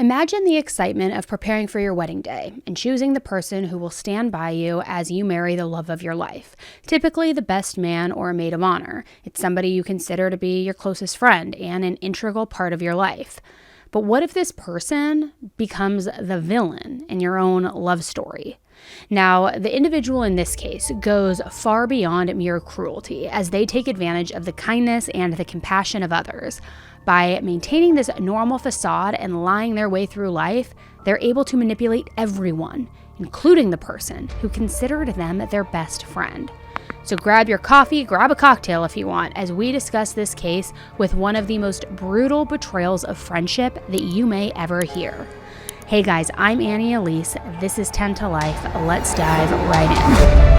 Imagine the excitement of preparing for your wedding day and choosing the person who will stand by you as you marry the love of your life. Typically the best man or a maid of honor. It's somebody you consider to be your closest friend and an integral part of your life. But what if this person becomes the villain in your own love story? Now, the individual in this case goes far beyond mere cruelty as they take advantage of the kindness and the compassion of others. By maintaining this normal facade and lying their way through life, they're able to manipulate everyone, including the person who considered them their best friend. So grab your coffee, grab a cocktail if you want, as we discuss this case with one of the most brutal betrayals of friendship that you may ever hear. Hey guys, I'm Annie Elise. This is 10 to Life. Let's dive right in.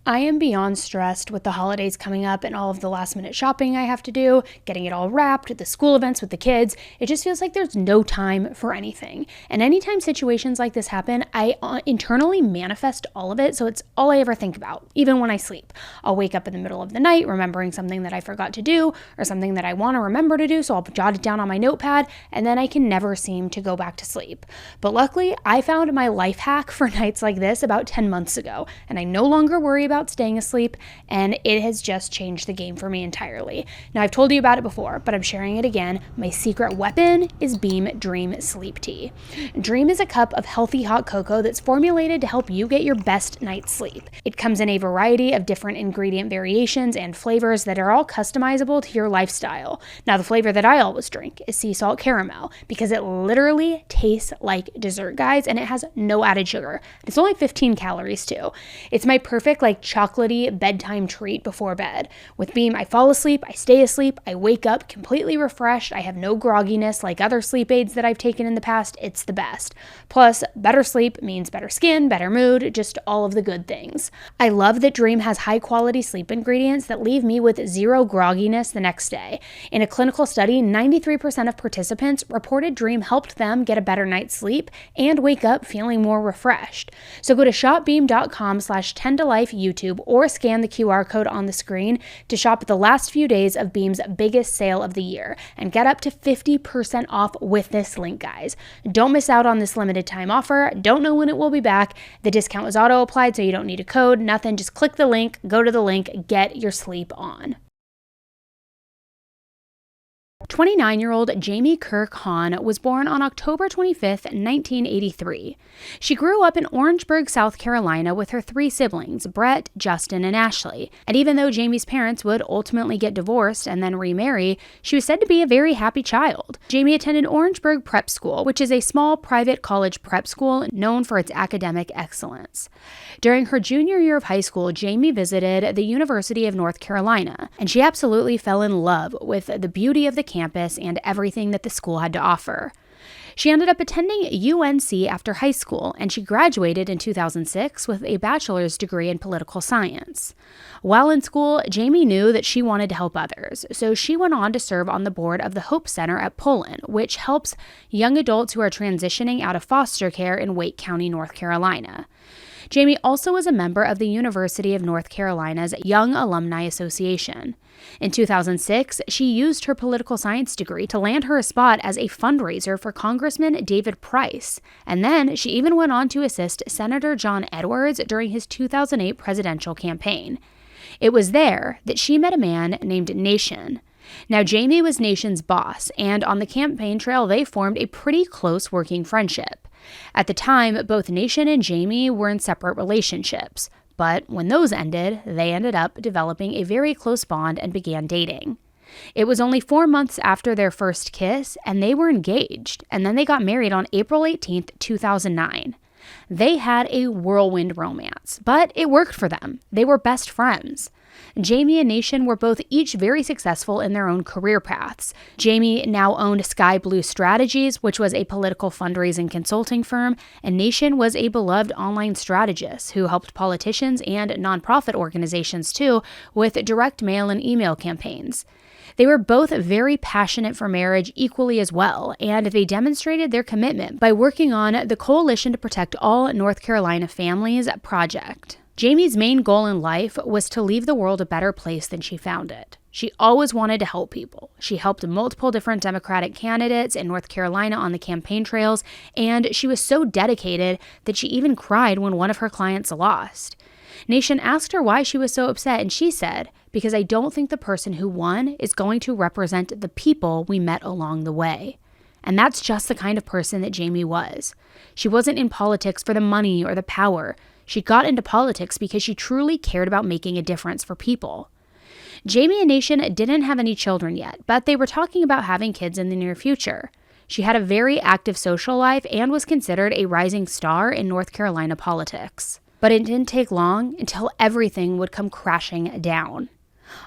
I am beyond stressed with the holidays coming up and all of the last minute shopping I have to do, getting it all wrapped, the school events with the kids. It just feels like there's no time for anything. And anytime situations like this happen, I internally manifest all of it, so it's all I ever think about, even when I sleep. I'll wake up in the middle of the night remembering something that I forgot to do or something that I want to remember to do, so I'll jot it down on my notepad, and then I can never seem to go back to sleep. But luckily, I found my life hack for nights like this about 10 months ago, and I no longer worry about staying asleep, and it has just changed the game for me entirely. Now, I've told you about it before, but I'm sharing it again. My secret weapon is Beam Dream Sleep Tea. Dream is a cup of healthy hot cocoa that's formulated to help you get your best night's sleep. It comes in a variety of different ingredient variations and flavors that are all customizable to your lifestyle. Now, the flavor that I always drink is sea salt caramel because it literally tastes like dessert, guys, and it has no added sugar. It's only 15 calories too. It's my perfect chocolatey bedtime treat before bed. With Beam, I fall asleep, I stay asleep, I wake up completely refreshed, I have no grogginess like other sleep aids that I've taken in the past. It's the best. Plus, better sleep means better skin, better mood, just all of the good things. I love that Dream has high quality sleep ingredients that leave me with zero grogginess the next day. In a clinical study, 93% of participants reported Dream helped them get a better night's sleep and wake up feeling more refreshed. So go to shopbeam.com/10tolife YouTube or scan the QR code on the screen to shop the last few days of Beam's biggest sale of the year and get up to 50% off with this link, guys. Don't miss out on this limited time offer. Don't know when it will be back. The discount was auto applied, so you don't need a code, nothing. Just click the link, go to the link, get your sleep on. 29-year-old Jamie Kirk Hahn was born on October 25th, 1983. She grew up in Orangeburg, South Carolina with her 3 siblings, Brett, Justin, and Ashley. And even though Jamie's parents would ultimately get divorced and then remarry, she was said to be a very happy child. Jamie attended Orangeburg Prep School, which is a small private college prep school known for its academic excellence. During her junior year of high school, Jamie visited the University of North Carolina, and she absolutely fell in love with the beauty of the campus and everything that the school had to offer. She ended up attending UNC after high school, and she graduated in 2006 with a bachelor's degree in political science. While in school, Jamie knew that she wanted to help others, so she went on to serve on the board of the Hope Center at Poland, which helps young adults who are transitioning out of foster care in Wake County, North Carolina. Jamie also was a member of the University of North Carolina's Young Alumni Association. In 2006, she used her political science degree to land her a spot as a fundraiser for Congressman David Price, and then she even went on to assist Senator John Edwards during his 2008 presidential campaign. It was there that she met a man named Nation. Now, Jamie was Nation's boss, and on the campaign trail, they formed a pretty close working friendship. At the time, both Nation and Jamie were in separate relationships, but when those ended, they ended up developing a very close bond and began dating. It was only 4 months after their first kiss, and they were engaged, and then they got married on April 18th, 2009. They had a whirlwind romance, but it worked for them. They were best friends. Jamie and Nation were both each very successful in their own career paths. Jamie now owned Sky Blue Strategies, which was a political fundraising consulting firm, and Nation was a beloved online strategist who helped politicians and nonprofit organizations too with direct mail and email campaigns. They were both very passionate for marriage equally as well, and they demonstrated their commitment by working on the Coalition to Protect All North Carolina Families project. Jamie's main goal in life was to leave the world a better place than she found it. She always wanted to help people. She helped multiple different Democratic candidates in North Carolina on the campaign trails, and she was so dedicated that she even cried when one of her clients lost. Nation asked her why she was so upset, and she said, "Because I don't think the person who won is going to represent the people we met along the way." And that's just the kind of person that Jamie was. She wasn't in politics for the money or the power. She got into politics because she truly cared about making a difference for people. Jamie and Nation didn't have any children yet, but they were talking about having kids in the near future. She had a very active social life and was considered a rising star in North Carolina politics. But it didn't take long until everything would come crashing down.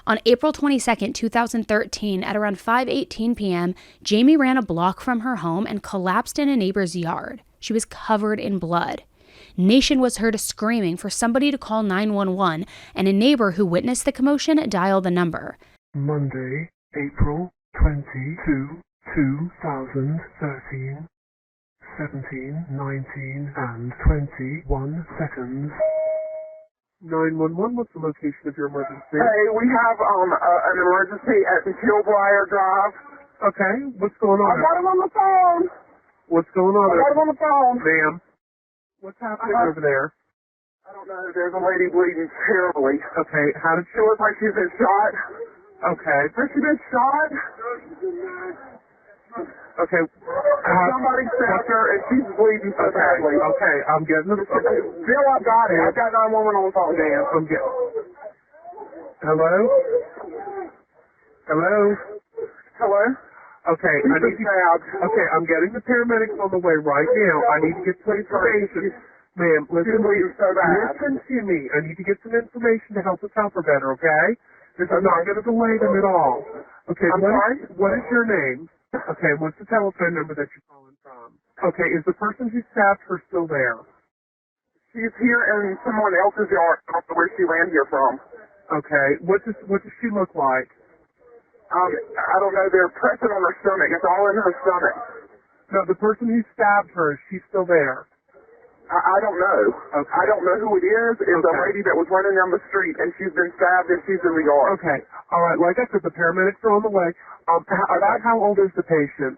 On April 22, 2013, at around 5:18 p.m., Jamie ran a block from her home and collapsed in a neighbor's yard. She was covered in blood. Nation was heard screaming for somebody to call 911, and a neighbor who witnessed the commotion dialed the number. Monday, April 22, 2013, 17, 19, and 21 seconds. 911, what's the location of your emergency? Hey, we have an emergency at the Hillbriar Drive. Okay, what's going on? I got him on the phone. What's going on? I got him on the phone. Ma'am, what's happening over there? I don't know. There's a lady bleeding terribly. Okay, how did She looks like she's been shot. Okay. Has she been shot? Okay. Somebody stabbed her and she's bleeding so badly. Okay, I'm getting the... Bill, I've got it. I've got 911 on the phone. Damn, I'm getting... Hello? Hello? Hello? Okay, She's been stabbed. Okay, I'm getting the paramedics on the way right now. I need to get some information. Ma'am, listen, She's bleeding so bad. listen to me. I need to get some information to help us help her better, okay? This is not going to delay them at all. Okay, I'm sorry? What is your name? Okay, what's the telephone number that you're calling from? Okay, is the person who stabbed her still there? She's here in someone else's yard. I don't know where she ran here from. Okay, what does she look like? I don't know. They're pressing on her stomach. It's all in her stomach. No, the person who stabbed her, is she still there? I don't know. Okay. I don't know who it is. It's a lady that was running down the street, and she's been stabbed, and she's in the yard. Okay. All right. Like I said, the paramedics are on the way. About how old is the patient?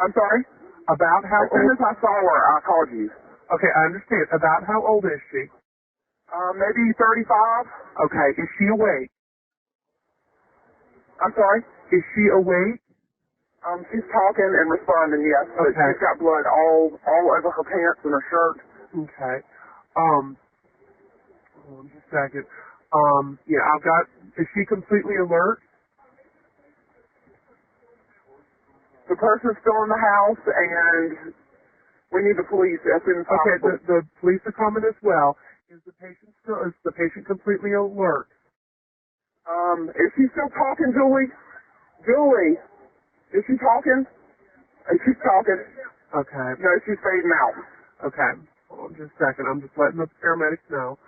I'm sorry? About how As soon old? as I saw her, I called you. Okay, I understand. About how old is she? Maybe 35. Okay. Is she awake? I'm sorry? Is she awake? She's talking and responding, yes. But Okay. she's got blood all over her pants and her shirt. Okay. Hold on just a second. Yeah, is she completely alert? The person's still in the house, and we need the police as soon as Okay, possible. the police are coming as well. Is the patient completely alert? Is she still talking, Julie? Julie, is she talking? She's talking. Okay. No, she's fading out. Okay. Hold on just a second. I'm just letting the paramedics know.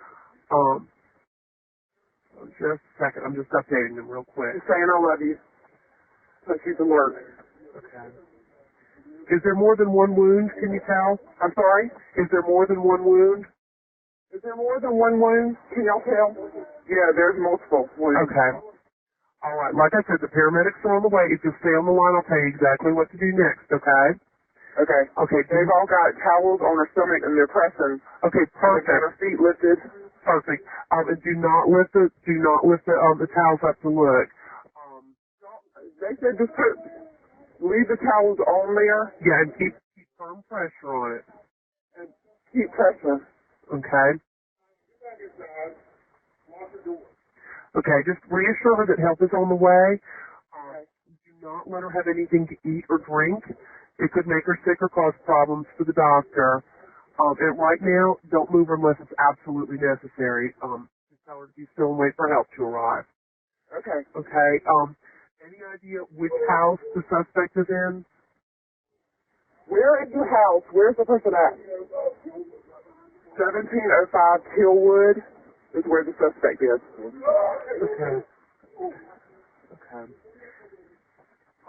Just a second. I'm just updating them real quick. She's saying I love you. So she's alert. Okay. Is there more than one wound, can you tell? I'm sorry? Is there more than one wound? Is there more than one wound? Can y'all tell? Yeah, there's multiple wounds. Okay. All right. Like I said, the paramedics are on the way. If you'll stay on the line, I'll tell you exactly what to do next, okay? Okay. Okay. They've all got towels on their stomach and they're pressing. Okay, They've got perfect. her feet lifted. Perfect. And do not lift the towels up to look. They said just leave the towels on there Yeah, and keep firm pressure on it. and keep pressing. Okay. Okay, just reassure her that help is on the way. Do not let her have anything to eat or drink. It could make her sick or cause problems for the doctor. And right now, don't move unless it's absolutely necessary. Just tell her to be still and wait for help to arrive. Okay. Okay. Any idea which house the suspect is in? Where is your house? Where's the person at? 1705 Tillwood is where the suspect is. Okay. Okay.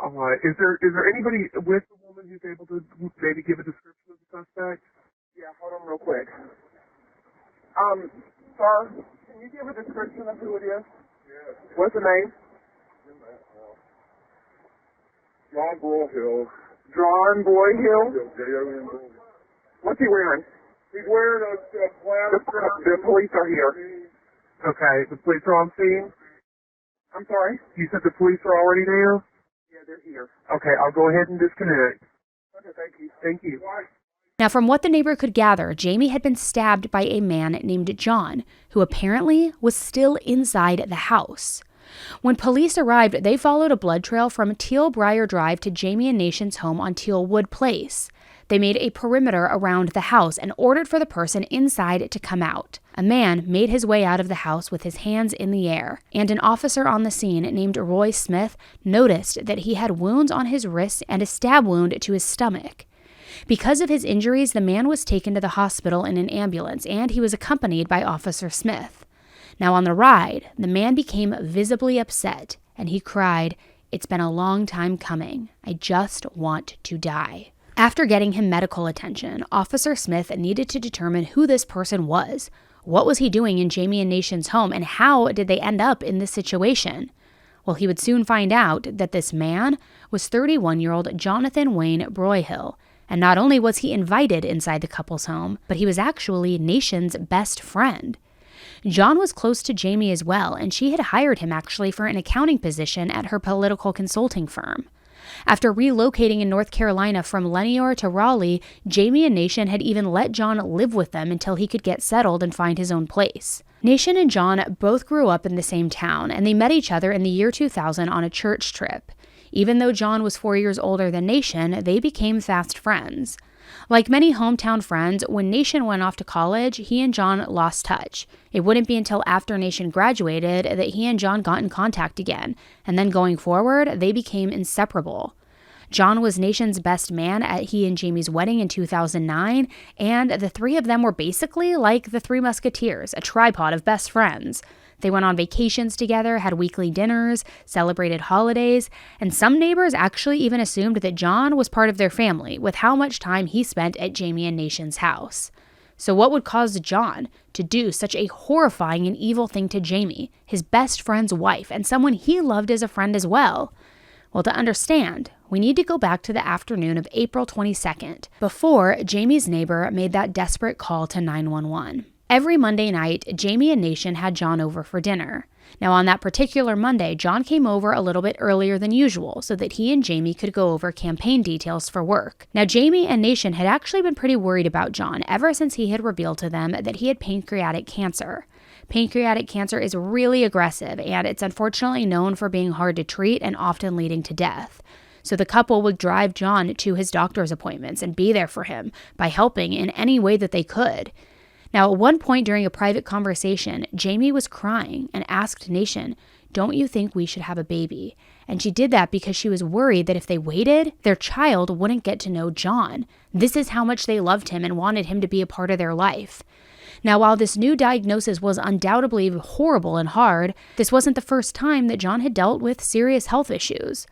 All right. Is there anybody with the woman who's able to maybe give a description of the suspect? Yeah, hold on real quick. Sir, can you give a description of who it is? Yeah. What's the name? John Broyhill. John Broyhill? J-O-N. What's he wearing? He's wearing a plaid. The police are here. Okay. The police are on scene? I'm sorry? You said the police are already there? Yeah, they're here. Okay. I'll go ahead and disconnect. Okay, thank you. Thank you. Now, from what the neighbor could gather, Jamie had been stabbed by a man named John, who apparently was still inside the house. When police arrived, they followed a blood trail from Teal Briar Drive to Jamie and Nation's home on Teal Wood Place. They made a perimeter around the house and ordered for the person inside to come out. A man made his way out of the house with his hands in the air, and an officer on the scene named Roy Smith noticed that he had wounds on his wrists and a stab wound to his stomach. Because of his injuries, the man was taken to the hospital in an ambulance, and he was accompanied by Officer Smith. Now, on the ride, the man became visibly upset, and he cried, "It's been a long time coming. I just want to die." After getting him medical attention, Officer Smith needed to determine who this person was. What was he doing in Jamie and Nation's home, and how did they end up in this situation? Well, he would soon find out that this man was 31-year-old Jonathan Wayne Broyhill. And not only was he invited inside the couple's home, but he was actually Nation's best friend. John was close to Jamie as well, and she had hired him actually for an accounting position at her political consulting firm. After relocating in North Carolina from Lenior to Raleigh, Jamie and Nation had even let John live with them until he could get settled and find his own place. Nation and John both grew up in the same town, and they met each other in the year 2000 on a church trip. Even though John was 4 years older than Nation, they became fast friends. Like many hometown friends, when Nation went off to college, he and John lost touch. It wouldn't be until after Nation graduated that he and John got in contact again, and then going forward, they became inseparable. John was Nation's best man at he and Jamie's wedding in 2009, and the three of them were basically like the Three Musketeers, a tripod of best friends. They went on vacations together, had weekly dinners, celebrated holidays, and some neighbors actually even assumed that John was part of their family with how much time he spent at Jamie and Nation's house. So what would cause John to do such a horrifying and evil thing to Jamie, his best friend's wife, and someone he loved as a friend as well? Well, to understand, we need to go back to the afternoon of April 22nd, before Jamie's neighbor made that desperate call to 911. Every Monday night, Jamie and Nation had John over for dinner. Now, on that particular Monday, John came over a little bit earlier than usual so that he and Jamie could go over campaign details for work. Now, Jamie and Nation had actually been pretty worried about John ever since he had revealed to them that he had pancreatic cancer. Pancreatic cancer is really aggressive, and it's unfortunately known for being hard to treat and often leading to death. So the couple would drive John to his doctor's appointments and be there for him by helping in any way that they could. Now, at one point during a private conversation, Jamie was crying and asked Nation, "Don't you think we should have a baby?" And she did that because she was worried that if they waited, their child wouldn't get to know John. This is how much they loved him and wanted him to be a part of their life. Now, while this new diagnosis was undoubtedly horrible and hard, this wasn't the first time that John had dealt with serious health issues.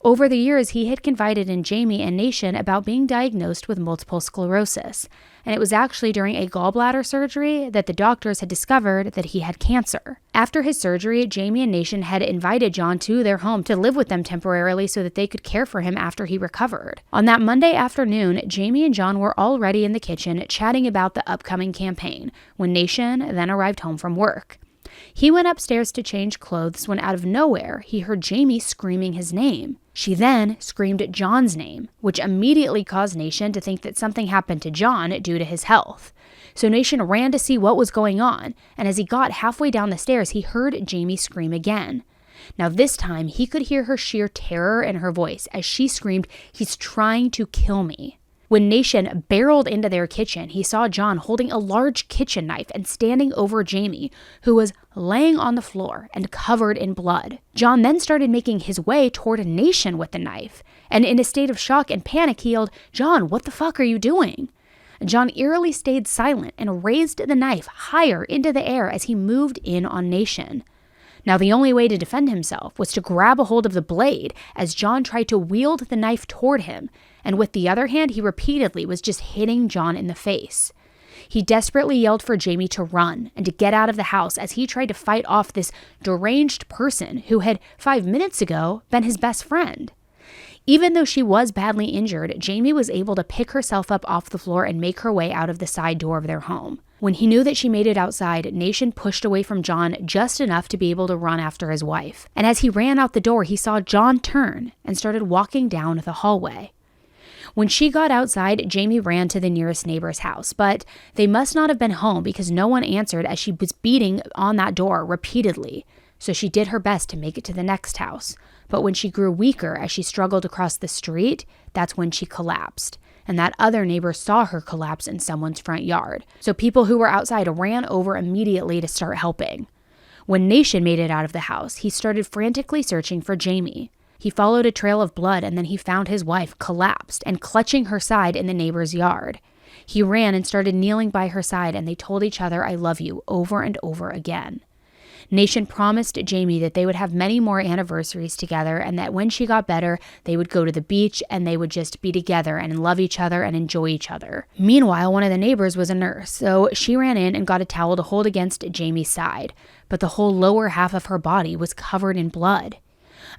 Over the years, he had confided in Jamie and Nation about being diagnosed with multiple sclerosis, and it was actually during a gallbladder surgery that the doctors had discovered that he had cancer. After his surgery, Jamie and Nation had invited John to their home to live with them temporarily so that they could care for him after he recovered. On that Monday afternoon, Jamie and John were already in the kitchen chatting about the upcoming campaign when Nation then arrived home from work. He went upstairs to change clothes when out of nowhere, he heard Jamie screaming his name. She then screamed John's name, which immediately caused Nation to think that something happened to John due to his health. So Nation ran to see what was going on, and as he got halfway down the stairs, he heard Jamie scream again. Now this time, he could hear her sheer terror in her voice as she screamed, "He's trying to kill me." When Nation barreled into their kitchen, he saw John holding a large kitchen knife and standing over Jamie, who was laying on the floor and covered in blood. John then started making his way toward Nation with the knife, and in a state of shock and panic, he yelled, "John, what the fuck are you doing?" John eerily stayed silent and raised the knife higher into the air as he moved in on Nation. Now, the only way to defend himself was to grab a hold of the blade as John tried to wield the knife toward him, and with the other hand, he repeatedly was just hitting John in the face. He desperately yelled for Jamie to run and to get out of the house as he tried to fight off this deranged person who had 5 minutes ago been his best friend. Even though she was badly injured, Jamie was able to pick herself up off the floor and make her way out of the side door of their home. When he knew that she made it outside, Nation pushed away from John just enough to be able to run after his wife. And as he ran out the door, he saw John turn and started walking down the hallway. When she got outside, Jamie ran to the nearest neighbor's house, but they must not have been home because no one answered as she was beating on that door repeatedly. So she did her best to make it to the next house. But when she grew weaker as she struggled across the street, that's when she collapsed. And that other neighbor saw her collapse in someone's front yard. So people who were outside ran over immediately to start helping. When Nation made it out of the house, he started frantically searching for Jamie. He followed a trail of blood and then he found his wife collapsed and clutching her side in the neighbor's yard. He ran and started kneeling by her side and they told each other, "I love you," over and over again. Nation promised Jamie that they would have many more anniversaries together and that when she got better, they would go to the beach and they would just be together and love each other and enjoy each other. Meanwhile, one of the neighbors was a nurse, so she ran in and got a towel to hold against Jamie's side, but the whole lower half of her body was covered in blood.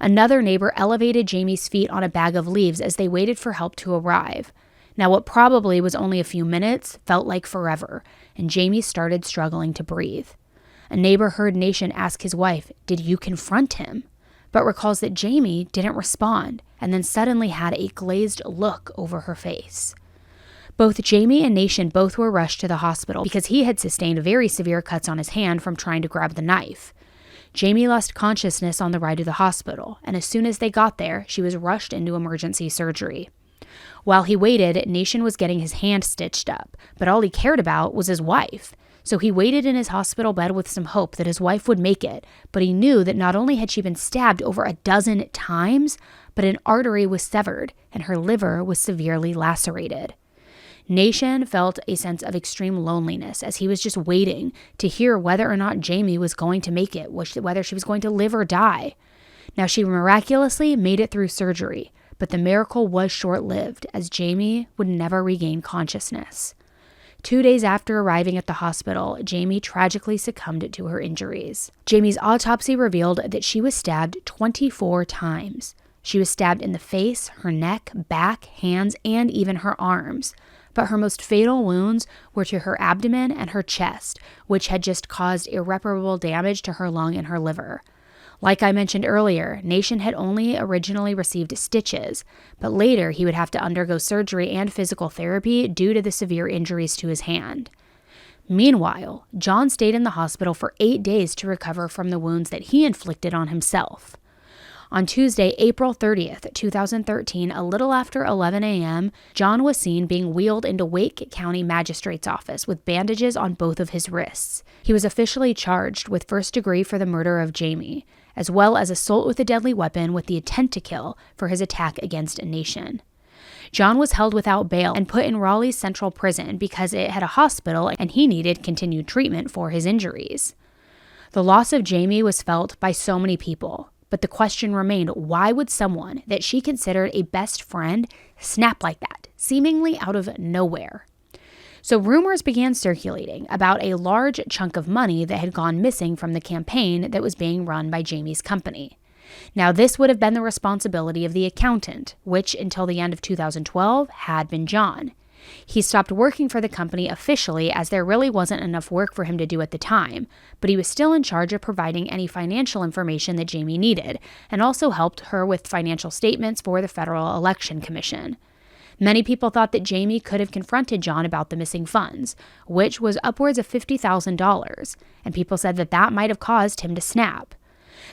Another neighbor elevated Jamie's feet on a bag of leaves as they waited for help to arrive. Now, what probably was only a few minutes felt like forever, and Jamie started struggling to breathe. A neighbor heard Nation ask his wife, "Did you confront him?" but recalls that Jamie didn't respond and then suddenly had a glazed look over her face. Both Jamie and Nation both were rushed to the hospital because he had sustained very severe cuts on his hand from trying to grab the knife. Jamie lost consciousness on the ride to the hospital, and as soon as they got there, she was rushed into emergency surgery. While he waited, Nation was getting his hand stitched up, but all he cared about was his wife. So he waited in his hospital bed with some hope that his wife would make it, but he knew that not only had she been stabbed over 12 times, but an artery was severed and her liver was severely lacerated. Nation felt a sense of extreme loneliness as he was just waiting to hear whether or not Jamie was going to make it, whether she was going to live or die. Now, she miraculously made it through surgery, but the miracle was short-lived as Jamie would never regain consciousness. 2 days after arriving at the hospital, Jamie tragically succumbed to her injuries. Jamie's autopsy revealed that she was stabbed 24 times. She was stabbed in the face, her neck, back, hands, and even her arms. But her most fatal wounds were to her abdomen and her chest, which had just caused irreparable damage to her lung and her liver. Like I mentioned earlier, Nation had only originally received stitches, but later he would have to undergo surgery and physical therapy due to the severe injuries to his hand. Meanwhile, John stayed in the hospital for 8 days to recover from the wounds that he inflicted on himself. On Tuesday, April 30th, 2013, a little after 11 a.m., John was seen being wheeled into Wake County Magistrate's office with bandages on both of his wrists. He was officially charged with first degree for the murder of Jamie, as well as assault with a deadly weapon with the intent to kill for his attack against a nation. John was held without bail and put in Raleigh's Central Prison because it had a hospital and he needed continued treatment for his injuries. The loss of Jamie was felt by so many people, but the question remained, why would someone that she considered a best friend snap like that, seemingly out of nowhere? So rumors began circulating about a large chunk of money that had gone missing from the campaign that was being run by Jamie's company. Now, this would have been the responsibility of the accountant, which until the end of 2012 had been John. He stopped working for the company officially as there really wasn't enough work for him to do at the time, but he was still in charge of providing any financial information that Jamie needed, and also helped her with financial statements for the Federal Election Commission. Many people thought that Jamie could have confronted John about the missing funds, which was upwards of $50,000, and people said that that might have caused him to snap.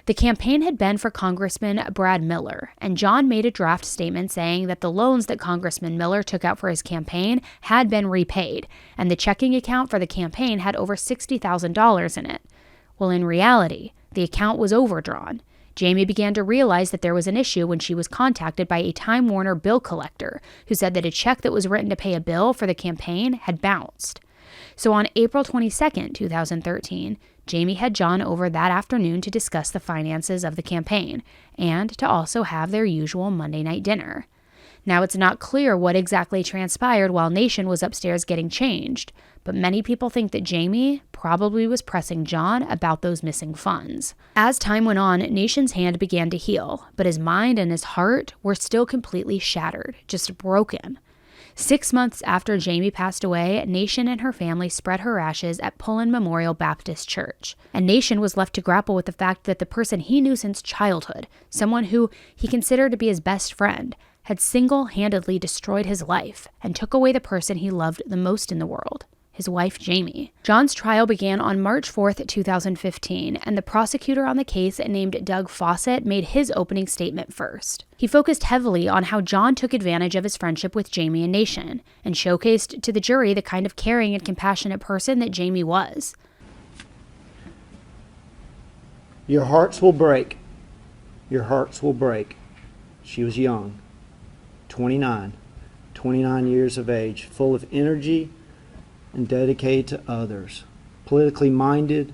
The campaign had been for Congressman Brad Miller, and John made a draft statement saying that the loans that Congressman Miller took out for his campaign had been repaid, and the checking account for the campaign had over $60,000 in it. Well, in reality, the account was overdrawn. Jamie began to realize that there was an issue when she was contacted by a Time Warner bill collector who said that a check that was written to pay a bill for the campaign had bounced. So on April 22, 2013, Jamie had John over that afternoon to discuss the finances of the campaign and to also have their usual Monday night dinner. Now, it's not clear what exactly transpired while Nation was upstairs getting changed, but many people think that Jamie probably was pressing John about those missing funds. As time went on, Nation's hand began to heal, but his mind and his heart were still completely shattered, just broken. 6 months after Jamie passed away, Nation and her family spread her ashes at Pullen Memorial Baptist Church, and Nation was left to grapple with the fact that the person he knew since childhood, someone who he considered to be his best friend, had single-handedly destroyed his life and took away the person he loved the most in the world, his wife, Jamie. John's trial began on March 4th, 2015, and the prosecutor on the case, named Doug Fawcett, made his opening statement first. He focused heavily on how John took advantage of his friendship with Jamie and Nation, and showcased to the jury the kind of caring and compassionate person that Jamie was. Your hearts will break. Your hearts will break. She was young. 29 years of age, full of energy and dedicated to others, politically minded,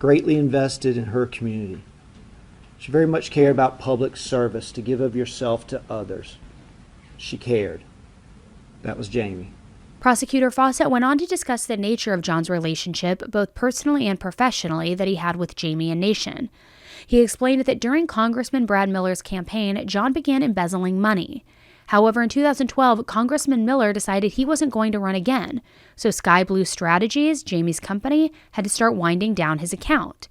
greatly invested in her community. She very much cared about public service, to give of yourself to others. She cared. That was Jamie. Prosecutor Fawcett went on to discuss the nature of John's relationship, both personally and professionally, that he had with Jamie and Nation. He explained that during Congressman Brad Miller's campaign, John began embezzling money. However, in 2012, Congressman Miller decided he wasn't going to run again, so Sky Blue Strategies, Jamie's company, had to start winding down his account.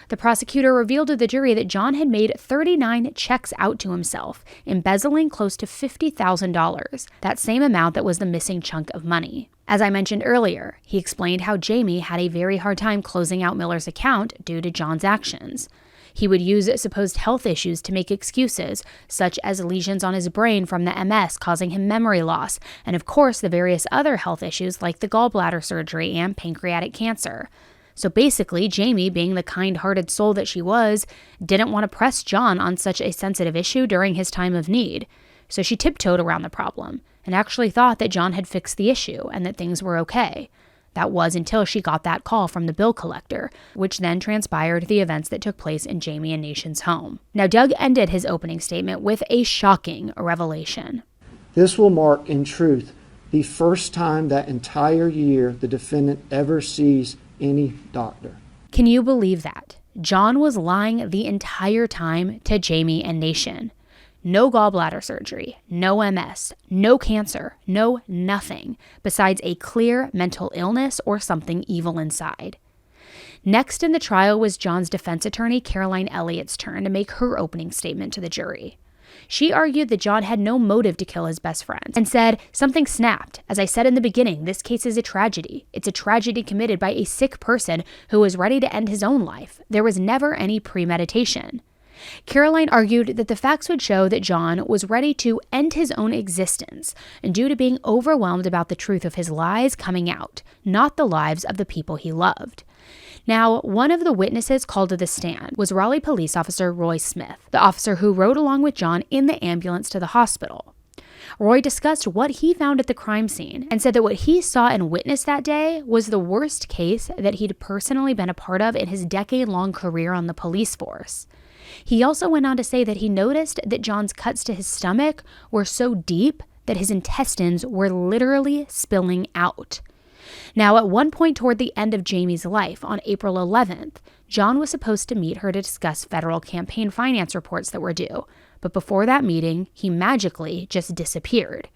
The prosecutor revealed to the jury that John had made 39 checks out to himself, embezzling close to $50,000, that same amount that was the missing chunk of money. As I mentioned earlier, he explained how Jamie had a very hard time closing out Miller's account due to John's actions. He would use supposed health issues to make excuses, such as lesions on his brain from the MS causing him memory loss, and of course the various other health issues like the gallbladder surgery and pancreatic cancer. So basically, Jamie, being the kind-hearted soul that she was, didn't want to press John on such a sensitive issue during his time of need. So she tiptoed around the problem, and actually thought that John had fixed the issue and that things were okay. That was until she got that call from the bill collector, which then transpired the events that took place in Jamie and Nation's home. Now, Doug ended his opening statement with a shocking revelation. This will mark, in truth, the first time that entire year the defendant ever sees any doctor. Can you believe that? John was lying the entire time to Jamie and Nation. No gallbladder surgery, no MS, no cancer, no nothing, besides a clear mental illness or something evil inside. Next in the trial was John's defense attorney, Caroline Elliott's turn to make her opening statement to the jury. She argued that John had no motive to kill his best friend and said, "Something snapped. As I said in the beginning, this case is a tragedy. It's a tragedy committed by a sick person who was ready to end his own life. There was never any premeditation." Caroline argued that the facts would show that John was ready to end his own existence due to being overwhelmed about the truth of his lies coming out, not the lives of the people he loved. Now, one of the witnesses called to the stand was Raleigh police officer Roy Smith, the officer who rode along with John in the ambulance to the hospital. Roy discussed what he found at the crime scene and said that what he saw and witnessed that day was the worst case that he'd personally been a part of in his decade-long career on the police force. He also went on to say that he noticed that John's cuts to his stomach were so deep that his intestines were literally spilling out. Now, at one point toward the end of Jamie's life, on April 11th, John was supposed to meet her to discuss federal campaign finance reports that were due, but before that meeting, he magically just disappeared.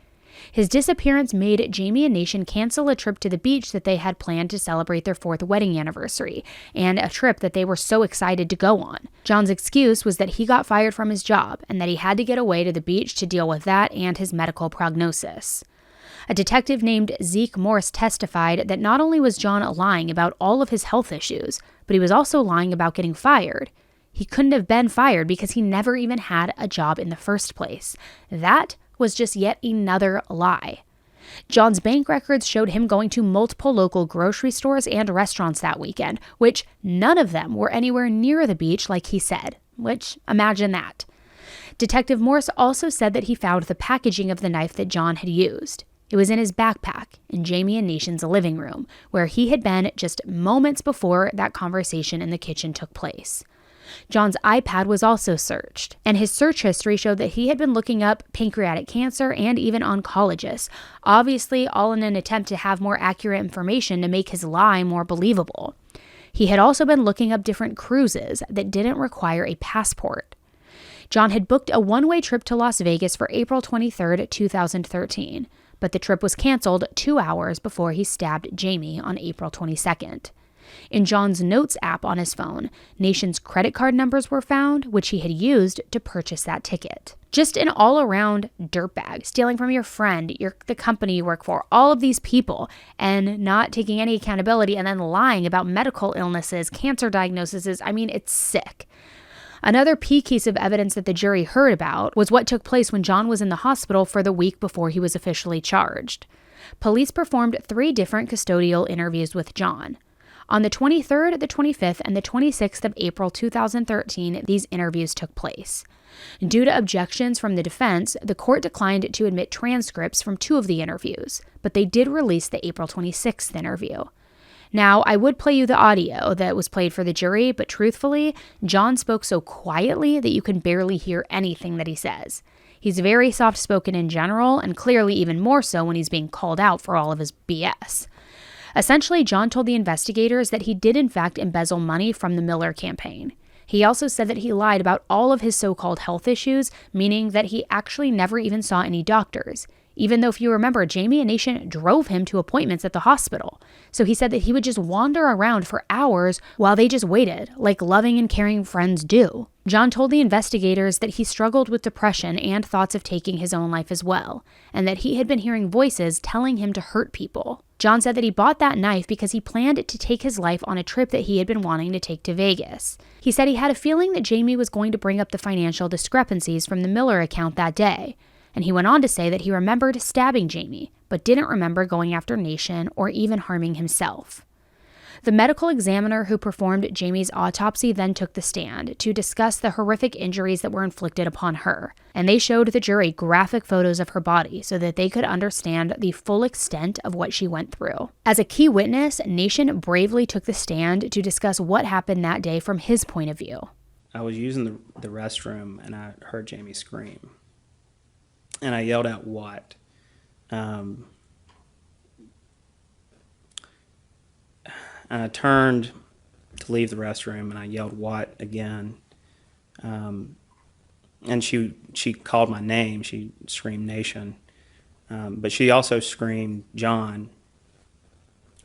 His disappearance made Jamie and Nation cancel a trip to the beach that they had planned to celebrate their 4th wedding anniversary, and a trip that they were so excited to go on. John's excuse was that he got fired from his job and that he had to get away to the beach to deal with that and his medical prognosis. A detective named Zeke Morse testified that not only was John lying about all of his health issues, but he was also lying about getting fired. He couldn't have been fired because he never even had a job in the first place. That was just yet another lie. John's bank records showed him going to multiple local grocery stores and restaurants that weekend, which none of them were anywhere near the beach like he said, which, imagine that. Detective Morse also said that he found the packaging of the knife that John had used. It was in his backpack in Jamie and Nation's living room, where he had been just moments before that conversation in the kitchen took place. John's iPad was also searched, and his search history showed that he had been looking up pancreatic cancer and even oncologists, obviously all in an attempt to have more accurate information to make his lie more believable. He had also been looking up different cruises that didn't require a passport. John had booked a one-way trip to Las Vegas for April 23, 2013, but the trip was canceled 2 hours before he stabbed Jamie on April 22nd. In John's Notes app on his phone, Nation's credit card numbers were found, which he had used to purchase that ticket. Just an all-around dirtbag, stealing from your friend, the company you work for, all of these people, and not taking any accountability and then lying about medical illnesses, cancer diagnoses. I mean, it's sick. Another key piece of evidence that the jury heard about was what took place when John was in the hospital for the week before he was officially charged. Police performed 3 different custodial interviews with John. On the 23rd, the 25th, and the 26th of April 2013, these interviews took place. Due to objections from the defense, the court declined to admit transcripts from 2 of the interviews, but they did release the April 26th interview. Now, I would play you the audio that was played for the jury, but truthfully, John spoke so quietly that you can barely hear anything that he says. He's very soft-spoken in general, and clearly even more so when he's being called out for all of his BS. Essentially, John told the investigators that he did in fact embezzle money from the Miller campaign. He also said that he lied about all of his so-called health issues, meaning that he actually never even saw any doctors. Even though, if you remember, Jamie and Nation drove him to appointments at the hospital. So he said that he would just wander around for hours while they just waited, like loving and caring friends do. John told the investigators that he struggled with depression and thoughts of taking his own life as well, and that he had been hearing voices telling him to hurt people. John said that he bought that knife because he planned to take his life on a trip that he had been wanting to take to Vegas. He said he had a feeling that Jamie was going to bring up the financial discrepancies from the Miller account that day. And he went on to say that he remembered stabbing Jamie, but didn't remember going after Nation or even harming himself. The medical examiner who performed Jamie's autopsy then took the stand to discuss the horrific injuries that were inflicted upon her, and they showed the jury graphic photos of her body so that they could understand the full extent of what she went through. As a key witness, Nation bravely took the stand to discuss what happened that day from his point of view. I was using the restroom and I heard Jamie scream. And I yelled out, "What?" And I turned to leave the restroom, and I yelled, "What?" again. And she called my name. She screamed Nation. But she also screamed John.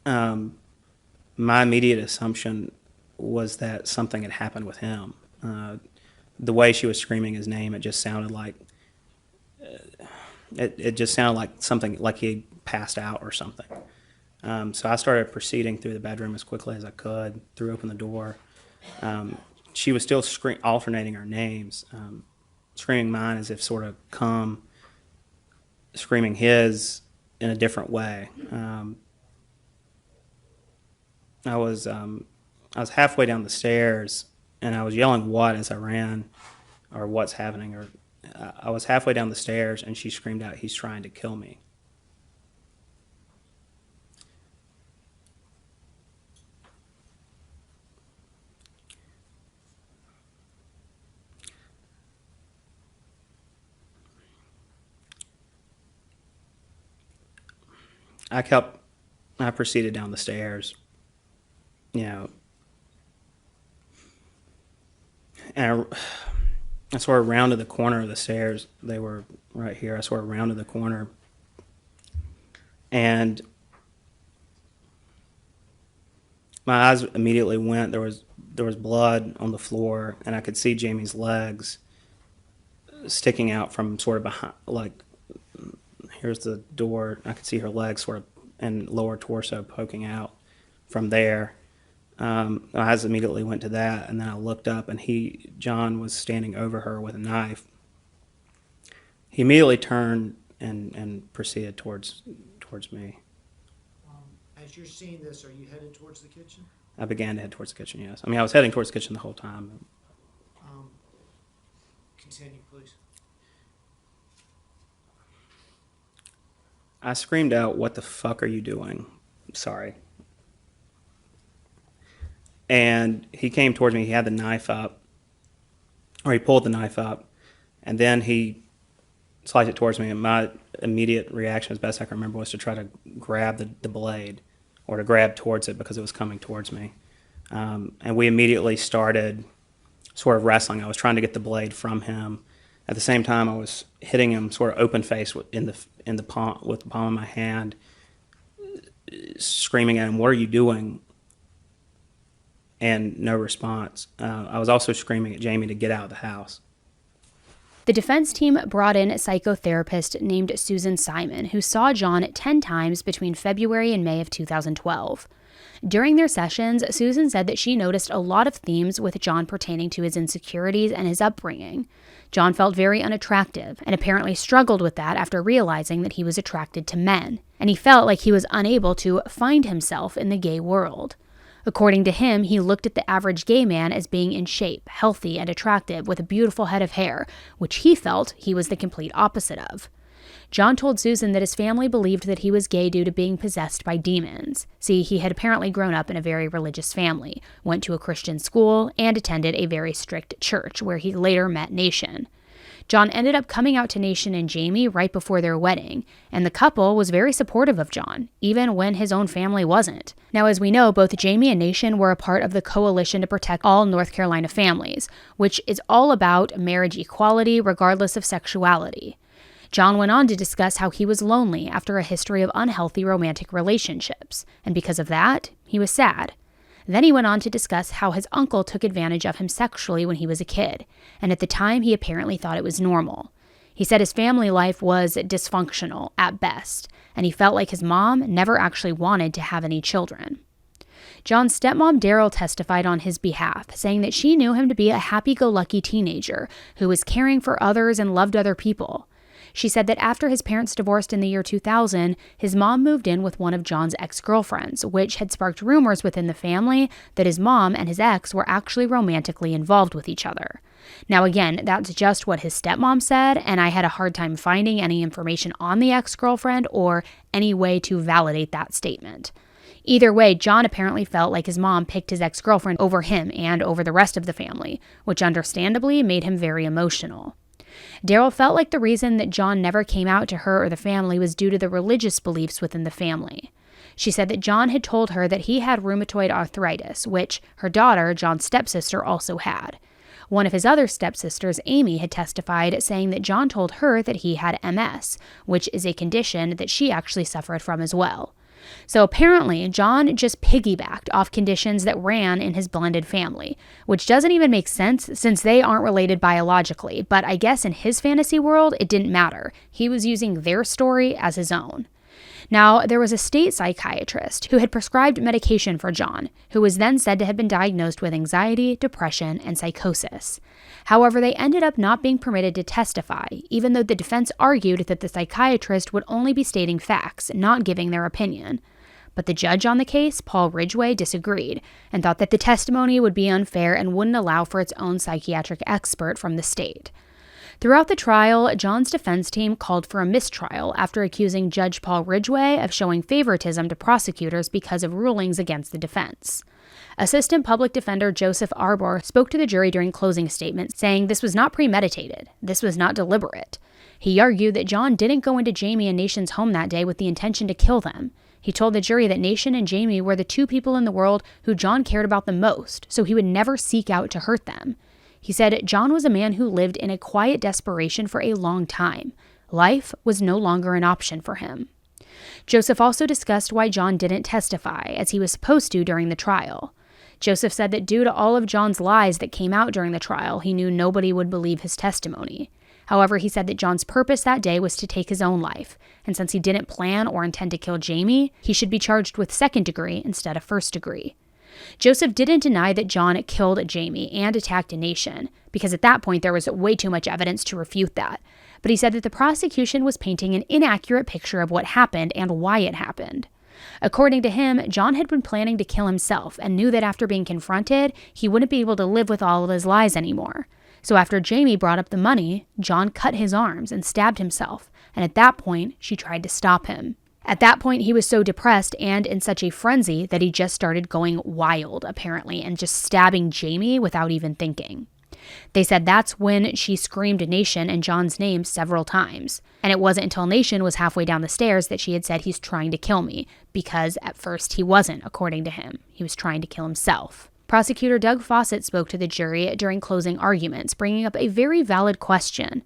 My immediate assumption was that something had happened with him. The way she was screaming his name, it just sounded like it just sounded like something, like he had passed out or something. So I started proceeding through the bedroom as quickly as I could, threw open the door. She was still alternating our names, screaming mine as if sort of come, screaming his in a different way. I was halfway down the stairs, and I was yelling "What?" as I ran, or "What's happening?" Or I was halfway down the stairs, and she screamed out, "He's trying to kill me." I proceeded down the stairs, and I sort of rounded the corner of the stairs. They were right here. I sort of rounded the corner, and my eyes immediately went. There was blood on the floor, and I could see Jamie's legs sticking out from sort of behind, like, here's the door. I could see her legs sort of and lower torso poking out from there. I immediately went to that, and then I looked up, and John was standing over her with a knife. He immediately turned and proceeded towards me. As you're seeing this, are you headed towards the kitchen? I began to head towards the kitchen, yes. I mean, I was heading towards the kitchen the whole time. Continue, please. I screamed out, "What the fuck are you doing?" Sorry. And he came towards me. He had the knife up, or he pulled the knife up, and then he sliced it towards me. And my immediate reaction, as best I can remember, was to try to grab the blade, or to grab towards it because it was coming towards me. And we immediately started sort of wrestling. I was trying to get the blade from him. At the same time, I was hitting him sort of open face in the palm, with the palm of my hand, screaming at him, "What are you doing?" And no response. I was also screaming at Jamie to get out of the house. The defense team brought in a psychotherapist named Susan Simon, who saw John 10 times between February and May of 2012. During their sessions, Susan said that she noticed a lot of themes with John pertaining to his insecurities and his upbringing. John felt very unattractive and apparently struggled with that after realizing that he was attracted to men, and he felt like he was unable to find himself in the gay world. According to him, he looked at the average gay man as being in shape, healthy, and attractive with a beautiful head of hair, which he felt he was the complete opposite of. John told Susan that his family believed that he was gay due to being possessed by demons. See, he had apparently grown up in a very religious family, went to a Christian school, and attended a very strict church, where he later met Nation. John ended up coming out to Nation and Jamie right before their wedding, and the couple was very supportive of John, even when his own family wasn't. Now, as we know, both Jamie and Nation were a part of the Coalition to Protect All North Carolina Families, which is all about marriage equality regardless of sexuality. John went on to discuss how he was lonely after a history of unhealthy romantic relationships, and because of that, he was sad. Then he went on to discuss how his uncle took advantage of him sexually when he was a kid, and at the time he apparently thought it was normal. He said his family life was dysfunctional at best, and he felt like his mom never actually wanted to have any children. John's stepmom Daryl testified on his behalf, saying that she knew him to be a happy-go-lucky teenager who was caring for others and loved other people. She said that after his parents divorced in the year 2000, his mom moved in with one of John's ex-girlfriends, which had sparked rumors within the family that his mom and his ex were actually romantically involved with each other. Now again, that's just what his stepmom said, and I had a hard time finding any information on the ex-girlfriend or any way to validate that statement. Either way, John apparently felt like his mom picked his ex-girlfriend over him and over the rest of the family, which understandably made him very emotional. Daryl felt like the reason that John never came out to her or the family was due to the religious beliefs within the family. She said that John had told her that he had rheumatoid arthritis, which her daughter, John's stepsister, also had. One of his other stepsisters, Amy, had testified, saying that John told her that he had MS, which is a condition that she actually suffered from as well. So apparently, John just piggybacked off conditions that ran in his blended family, which doesn't even make sense since they aren't related biologically, but I guess in his fantasy world, it didn't matter. He was using their story as his own. Now, there was a state psychiatrist who had prescribed medication for John, who was then said to have been diagnosed with anxiety, depression, and psychosis. However, they ended up not being permitted to testify, even though the defense argued that the psychiatrist would only be stating facts, not giving their opinion. But the judge on the case, Paul Ridgway, disagreed and thought that the testimony would be unfair and wouldn't allow for its own psychiatric expert from the state. Throughout the trial, John's defense team called for a mistrial after accusing Judge Paul Ridgway of showing favoritism to prosecutors because of rulings against the defense. Assistant Public Defender Joseph Arbor spoke to the jury during closing statements, saying this was not premeditated, this was not deliberate. He argued that John didn't go into Jamie and Nation's home that day with the intention to kill them. He told the jury that Nation and Jamie were the two people in the world who John cared about the most, so he would never seek out to hurt them. He said John was a man who lived in a quiet desperation for a long time. Life was no longer an option for him. Joseph also discussed why John didn't testify, as he was supposed to during the trial. Joseph said that due to all of John's lies that came out during the trial, he knew nobody would believe his testimony. However, he said that John's purpose that day was to take his own life, and since he didn't plan or intend to kill Jamie, he should be charged with second degree instead of first degree. Joseph didn't deny that John killed Jamie and attacked Nation, because at that point there was way too much evidence to refute that. But he said that the prosecution was painting an inaccurate picture of what happened and why it happened. According to him, John had been planning to kill himself and knew that after being confronted, he wouldn't be able to live with all of his lies anymore. So after Jamie brought up the money, John cut his arms and stabbed himself, and at that point, she tried to stop him. At that point, he was so depressed and in such a frenzy that he just started going wild, apparently, and just stabbing Jamie without even thinking. They said that's when she screamed Nation and John's name several times. And it wasn't until Nation was halfway down the stairs that she had said, "He's trying to kill me," because at first he wasn't, according to him. He was trying to kill himself. Prosecutor Doug Fawcett spoke to the jury during closing arguments, bringing up a very valid question.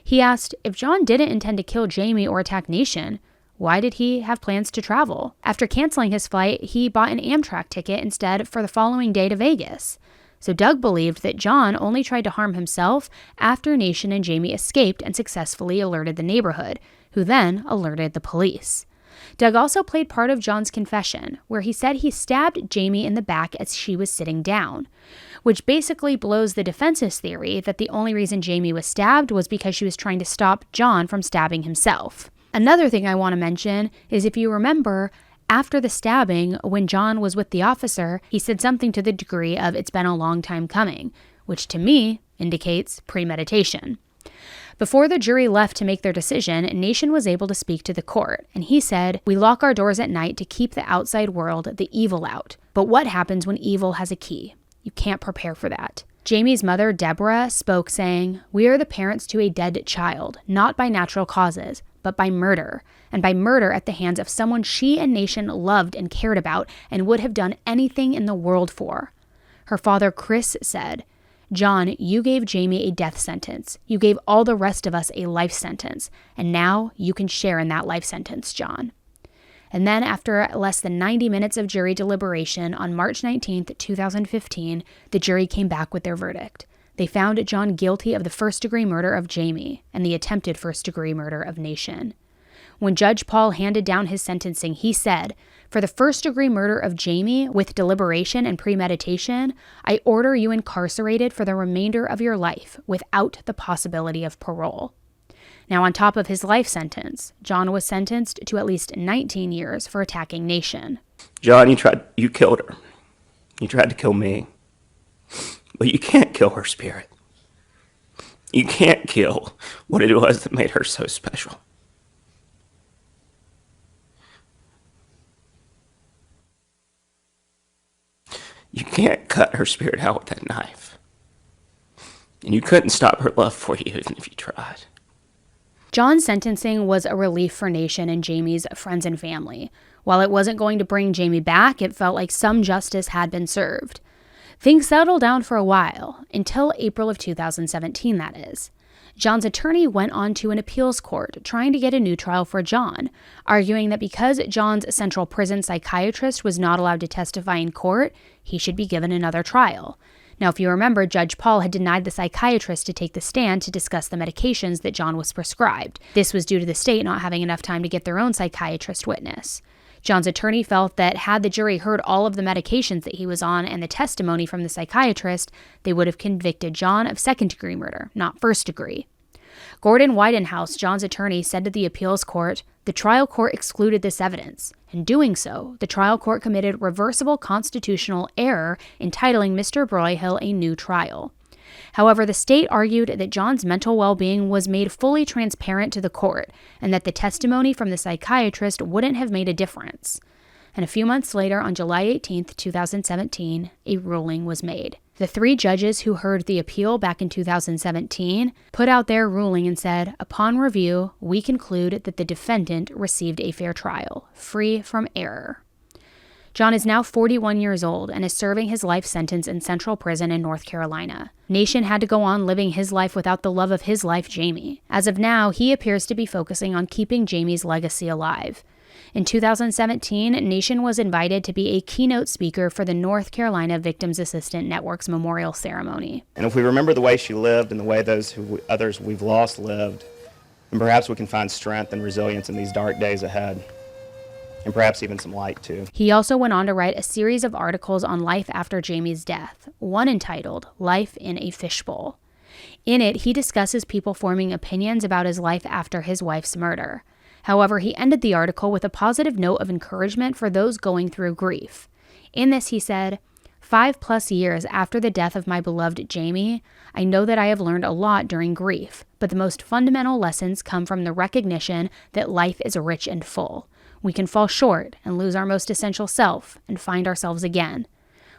He asked, if John didn't intend to kill Jamie or attack Nation, why did he have plans to travel? After canceling his flight, he bought an Amtrak ticket instead for the following day to Vegas. So Doug believed that John only tried to harm himself after Nation and Jamie escaped and successfully alerted the neighborhood, who then alerted the police. Doug also played part of John's confession, where he said he stabbed Jamie in the back as she was sitting down, which basically blows the defense's theory that the only reason Jamie was stabbed was because she was trying to stop John from stabbing himself. Another thing I want to mention is, if you remember, after the stabbing, when John was with the officer, he said something to the degree of, "It's been a long time coming," which to me indicates premeditation. Before the jury left to make their decision, Nation was able to speak to the court, and he said, "We lock our doors at night to keep the outside world, the evil, out. But what happens when evil has a key? You can't prepare for that." Jamie's mother, Deborah, spoke saying, "We are the parents to a dead child, not by natural causes, but by murder, and by murder at the hands of someone she and Nation loved and cared about and would have done anything in the world for." Her father, Chris, said, "John, you gave Jamie a death sentence. You gave all the rest of us a life sentence, and now you can share in that life sentence, John." And then, after less than 90 minutes of jury deliberation on March 19th, 2015, the jury came back with their verdict. They found John guilty of the first-degree murder of Jamie and the attempted first-degree murder of Nation. When Judge Paul handed down his sentencing, he said, "For the first-degree murder of Jamie, with deliberation and premeditation, I order you incarcerated for the remainder of your life without the possibility of parole." Now, on top of his life sentence, John was sentenced to at least 19 years for attacking Nation. John, you killed her. You tried to kill me. But you can't kill her spirit. You can't kill what it was that made her so special. You can't cut her spirit out with that knife. And you couldn't stop her love for you even if you tried. John's sentencing was a relief for Nation and Jamie's friends and family. While it wasn't going to bring Jamie back, it felt like some justice had been served. Things settled down for a while, until April of 2017, that is. John's attorney went on to an appeals court trying to get a new trial for John, arguing that because John's central prison psychiatrist was not allowed to testify in court, he should be given another trial. Now, if you remember, Judge Paul had denied the psychiatrist to take the stand to discuss the medications that John was prescribed. This was due to the state not having enough time to get their own psychiatrist witness. John's attorney felt that had the jury heard all of the medications that he was on and the testimony from the psychiatrist, they would have convicted John of second-degree murder, not first-degree. Gordon Widenhouse, John's attorney, said to the appeals court, "The trial court excluded this evidence. In doing so, the trial court committed reversible constitutional error, entitling Mr. Broyhill a new trial." However, the state argued that John's mental well-being was made fully transparent to the court, and that the testimony from the psychiatrist wouldn't have made a difference. And a few months later, on July 18th, 2017, a ruling was made. The 3 judges who heard the appeal back in 2017 put out their ruling and said, "Upon review, we conclude that the defendant received a fair trial, free from error." John is now 41 years old and is serving his life sentence in Central Prison in North Carolina. Nation had to go on living his life without the love of his life, Jamie. As of now, he appears to be focusing on keeping Jamie's legacy alive. In 2017, Nation was invited to be a keynote speaker for the North Carolina Victims Assistance Network's memorial ceremony. And if we remember the way she lived and the way others we've lost lived, then perhaps we can find strength and resilience in these dark days ahead. and perhaps even some light too. He also went on to write a series of articles on life after Jamie's death, one entitled Life in a Fishbowl. In it, he discusses people forming opinions about his life after his wife's murder. However, he ended the article with a positive note of encouragement for those going through grief. In this, he said, 5+ years after the death of my beloved Jamie, I know that I have learned a lot during grief, but the most fundamental lessons come from the recognition that life is rich and full. We can fall short and lose our most essential self and find ourselves again.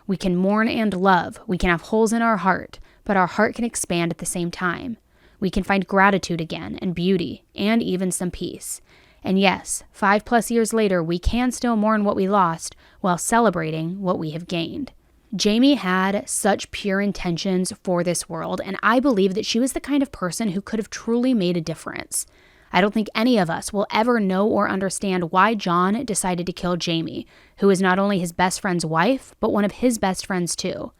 We can mourn and love. We can have holes in our heart, but our heart can expand at the same time. We can find gratitude again and beauty and even some peace. And yes, 5+ years later, we can still mourn what we lost while celebrating what we have gained. Jamie had such pure intentions for this world, and I believe that she was the kind of person who could have truly made a difference. I don't think any of us will ever know or understand why John decided to kill Jamie, who is not only his best friend's wife, but one of his best friends too.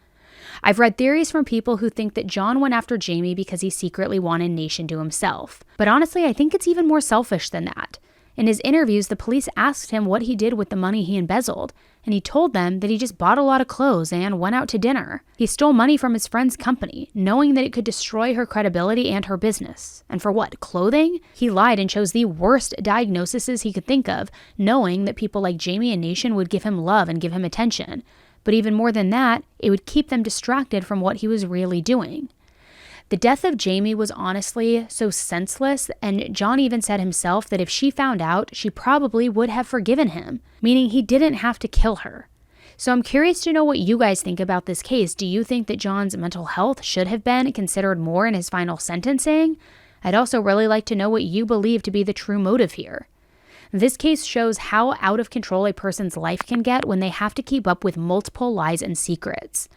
I've read theories from people who think that John went after Jamie because he secretly wanted Nation to himself. But honestly, I think it's even more selfish than that. In his interviews, the police asked him what he did with the money he embezzled, and he told them that he just bought a lot of clothes and went out to dinner. He stole money from his friend's company, knowing that it could destroy her credibility and her business. And for what? Clothing? He lied and chose the worst diagnoses he could think of, knowing that people like Jamie and Nation would give him love and give him attention. But even more than that, it would keep them distracted from what he was really doing. The death of Jamie was honestly so senseless, and John even said himself that if she found out, she probably would have forgiven him, meaning he didn't have to kill her. So I'm curious to know what you guys think about this case. Do you think that John's mental health should have been considered more in his final sentencing? I'd also really like to know what you believe to be the true motive here. This case shows how out of control a person's life can get when they have to keep up with multiple lies and secrets.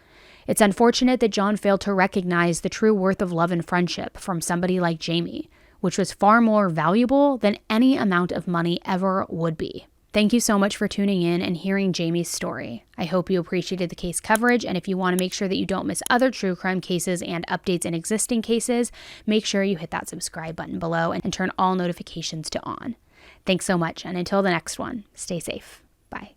It's unfortunate that John failed to recognize the true worth of love and friendship from somebody like Jamie, which was far more valuable than any amount of money ever would be. Thank you so much for tuning in and hearing Jamie's story. I hope you appreciated the case coverage, and if you want to make sure that you don't miss other true crime cases and updates in existing cases, make sure you hit that subscribe button below and turn all notifications to on. Thanks so much, and until the next one, stay safe. Bye.